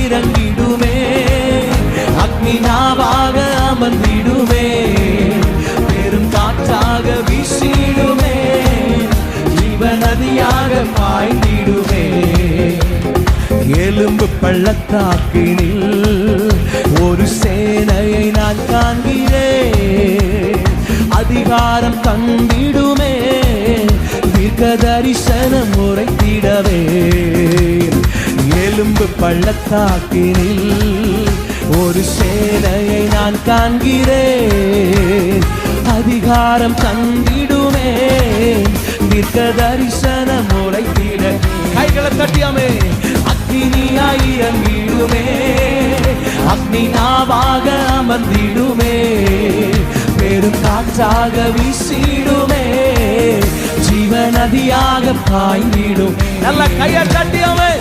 இறங்கிடுமே, அக்னி நாவாக அமர்ந்திடுமே, பெரும் காற்றாக வீசிடுமே, ஜீவநதியாக பாய்ந்திடுமே. எலும்பு பள்ளத்தாக்கினில் ஒரு சேனையை நான் காண்கிறேன், அதிகாரம் தந்திடுமே, தீர்க்க தரிசனம் உரைத்திடவே. எலும்பு பள்ளத்தாக்கினில் ஒரு சேனையை நான் காண்கிறேன், அதிகாரம் தந்திடுமே, தீர்க்க தரிசனம் உரைத்திட. கைகளை தட்டியாமே. அக்னியாய் இறங்கிடுமே, அக்னி நாவாக அமர்ந்திடுமே, பெரும் காற்றாக வீசிடுமே, ஜீவநதியாக பாய்ந்திடும். நல்ல கையை தட்டியாமே.